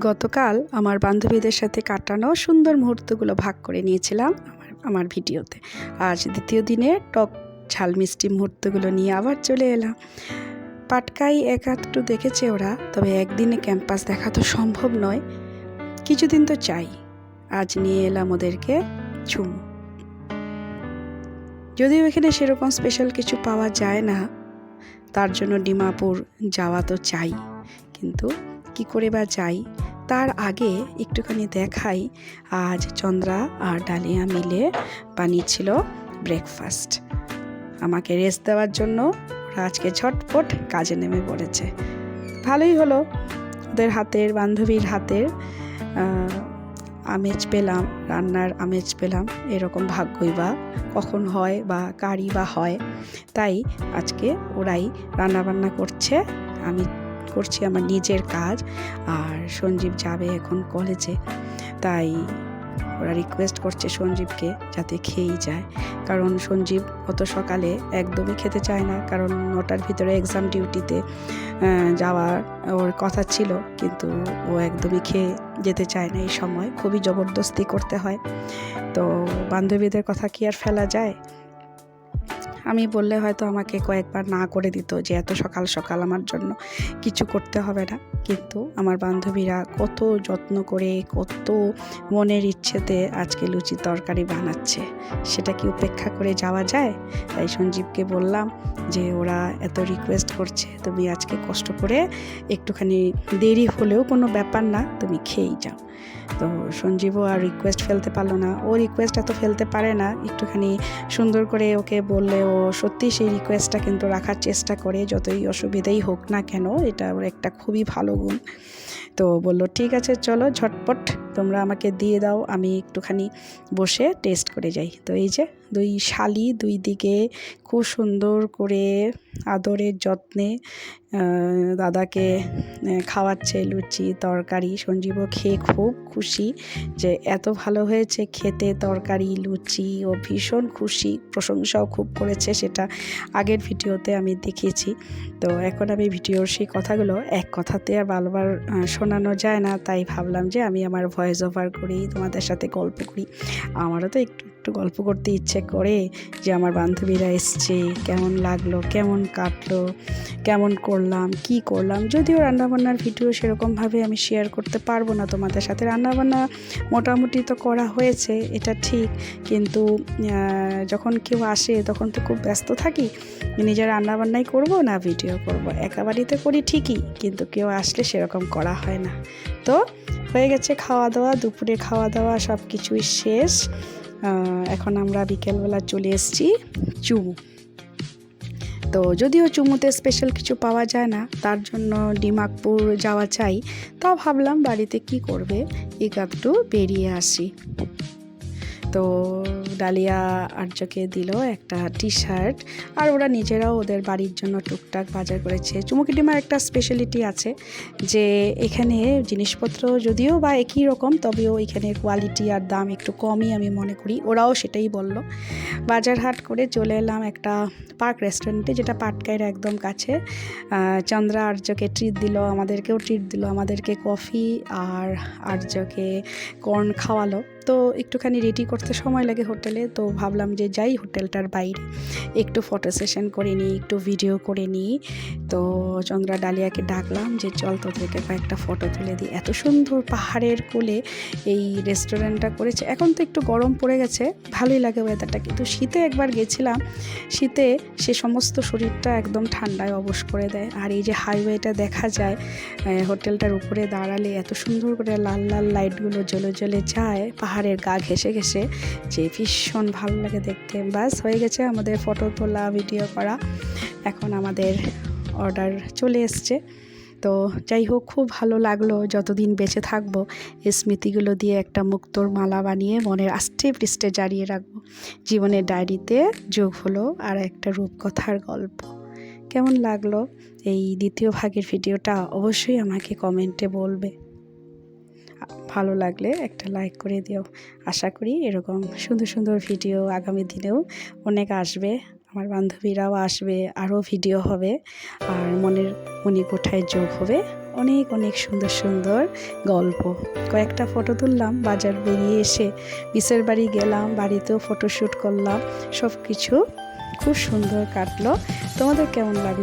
গতকাল আমার বান্ধবীদের সাথে কাটানো সুন্দর মুহূর্তগুলো ভাগ করে নিয়েছিলাম আমার ভিডিওতে। আজ দ্বিতীয় দিনে টক ঝাল মিষ্টি মুহূর্তগুলো নিয়ে আবার চলে এলাম। পাটকাই একটু দেখেছে ওরা, তবে একদিনে ক্যাম্পাস দেখা তো সম্ভব নয়, কিছুদিন তো চাই। আজ নিয়ে এলাম ওদেরকে চুমু। যদিও এখানে সেরকম স্পেশাল কিছু পাওয়া যায় না, তার জন্য ডিমাপুর যাওয়া তো চাই, কিন্তু কি করে বা যাই। তার আগে একটুখানি দেখাই, আজ চন্দ্রা আর ডালিয়া মিলে বানিয়েছিল ব্রেকফাস্ট। আমাকে রেস্ট দেওয়ার জন্য ওরা আজকে ঝটপট কাজে নেমে পড়েছে। ভালোই হলো, ওদের হাতের, বান্ধবীর হাতের আমেজ পেলাম, রান্নার আমেজ পেলাম। এরকম ভাগ্যই বা কখন হয় বা কারি বা হয়। তাই আজকে ওরাই রান্নাবান্না করছে, আমি করছি আমার নিজের কাজ। আর সঞ্জীব যাবে এখন কলেজে, তাই ওরা রিকোয়েস্ট করছে সঞ্জীবকে যাতে খেয়েই যায়, কারণ সঞ্জীব অত সকালে একদমই খেতে চায় না, কারণ 9টার ভিতরে এক্সাম ডিউটিতে যাওয়ার ওর কথা ছিল, কিন্তু ও একদমই খেয়ে যেতে চায় না। এই সময় খুবই জবরদস্তি করতে হয়, তো বান্ধবীদের কথা কি আর ফেলা যায়। আমি বললে হয়তো আমাকে কয়েকবার না করে দিত যে এত সকাল সকাল আমার জন্য কিছু করতে হবে না, কিন্তু আমার বান্ধবীরা কত যত্ন করে, কত মনের ইচ্ছেতে আজকে লুচি তরকারি বানাচ্ছে, সেটা কি উপেক্ষা করে যাওয়া যায়? তাই সঞ্জীবকে বললাম যে ওরা এত রিকোয়েস্ট করছে, তুমি আজকে কষ্ট করে একটুখানি দেরি হলেও কোনো ব্যাপার না, তুমি খেয়েই যাও। তো সঞ্জীবও আর রিকোয়েস্ট ফেলতে পারলো না, ও রিকোয়েস্ট এত ফেলতে পারে না, একটুখানি সুন্দর করে ওকে বললে ও সত্যি সেই রিকোয়েস্টটা কিন্তু রাখার চেষ্টা করে, যতই অসুবিধাই হোক না কেন। এটা ওর একটা খুবই ভালো গুণ। তো বললো ঠিক আছে চলো ঝটপট তোমরা আমাকে দিয়ে দাও, আমি একটুখানি বসে টেস্ট করে যাই। তো এই যে দুই শালি দুই দিকে খুব সুন্দর করে আদরের যত্নে দাদাকে খাওয়াচ্ছে লুচি তরকারি। সঞ্জীবও খেয়ে খুব খুশি যে এত ভালো হয়েছে খেতে তরকারি লুচি, ও ভীষণ খুশি, প্রশংসাও খুব করেছে, সেটা আগের ভিডিওতে আমি দেখিয়েছি। তো এখন আমি ভিডিওর সেই কথাগুলো এক কথাতে আর বারবার শোনানো যায় না, তাই ভাবলাম যে আমি আমার ভয়েস ওভার করি, তোমাদের সাথে গল্প করি। আমারও তো একটু গল্প করতে ইচ্ছে করে যে আমার বান্ধবীরা এসছে, কেমন লাগলো, কেমন কাটলো, কেমন করলাম, কি করলাম। যদিও রান্নাবান্নার ভিডিও সেরকমভাবে আমি শেয়ার করতে পারবো না তোমাদের সাথে, রান্নাবান্না মোটামুটি তো করা হয়েছে এটা ঠিক, কিন্তু যখন কেউ আসে তখন তো খুব ব্যস্ত থাকি, নিজের রান্নাবান্নাই করব না ভিডিও করব। একা বাড়িতে করি ঠিকই, কিন্তু কেউ আসলে সেরকম করা হয় না। তো হয়ে গেছে খাওয়া দাওয়া, দুপুরে খাওয়া দাওয়া সব কিছুই শেষ। এখন আমরা বিকেলবেলা চলে এসেছি চুমু। তো যদিও চুমুতে স্পেশাল কিছু পাওয়া যায় না, তার জন্য ডিমাপুর যাওয়া চাই, তাও ভাবলাম বাড়িতে কি করবে, একটু বেরিয়ে আসি। তো ডালিয়া আর্যকে দিল একটা টি শার্ট, আর ওরা নিজেরাও ওদের বাড়ির জন্য টুকটাক বাজার করেছে। চুমুকি ডিমার একটা স্পেশালিটি আছে যে এখানে জিনিসপত্র যদিও বা একই রকম, তবেও এখানে কোয়ালিটি আর দাম একটু কমই আমি মনে করি, ওরাও সেটাই বলল। বাজার হাট করে চলে এলাম একটা পার্ক রেস্টুরেন্টে, যেটা পাটকাইয়ের একদম কাছে। চন্দ্রা আর্যকে ট্রিট দিল, আমাদেরকেও ট্রিট দিল, আমাদেরকে কফি আর আর্যকে কর্ন খাওয়ালো। তো একটুখানি রেডি করতে সময় লাগে হোটেলে, তো ভাবলাম যে যাই হোটেলটার বাইরে একটু ফটো সেশন করে নিই, একটু ভিডিও করে নিই। তো চন্দ্রা ডালিয়াকে ডাকলাম যে চল তোদেরকে কয়েকটা ফটো তুলে দিই। এত সুন্দর পাহাড়ের কোলে এই রেস্টুরেন্টটা করেছে। এখন তো একটু গরম পড়ে গেছে, ভালোই লাগে ওয়েদারটা, কিন্তু শীতে একবার গেছিলাম, শীতে সে সমস্ত শরীরটা একদম ঠান্ডায় অবশ করে দেয়। আর এই যে হাইওয়েটা দেখা যায় হোটেলটার উপরে দাঁড়ালে, এত সুন্দর করে লাল লাল লাইটগুলো জ্বলে জ্বলে যায় পাহাড়ের গা ঘেঁষে ঘেঁষে, যে ভীষণ ভালো লাগে দেখতে। বাস হয়ে গেছে আমাদের ফটো তোলা ভিডিও করা, এখন আমাদের অর্ডার চলে এসছে। তো যাই হোক, খুব ভালো লাগলো, যতদিন বেঁচে থাকবো এই স্মৃতিগুলো দিয়ে একটা মুক্তোর মালা বানিয়ে মনের আষ্টে পৃষ্ঠে জারিয়ে রাখবো। জীবনের ডায়েরিতে যোগ হলো আর একটা রূপকথার গল্প। কেমন লাগলো এই দ্বিতীয় ভাগের ভিডিওটা অবশ্যই আমাকে কমেন্টে বলবে। ভালো লাগলে একটা লাইক করে দিও। আশা করি এরকম সুন্দর সুন্দর ভিডিও আগামী দিনেও অনেক আসবে, আমার বান্ধবীরাও আসবে, আরও ভিডিও হবে, আর মনের মণিকোঠায় যোগ হবে অনেক অনেক সুন্দর সুন্দর গল্প। কয়েকটা ফটো তুললাম, বাজার বেরিয়ে এসে পিসের বাড়ি গেলাম, বাড়িতেও ফটোশ্যুট করলাম। সব কিছু খুব সুন্দর কাটলো। তোমাদের কেমন লাগলো?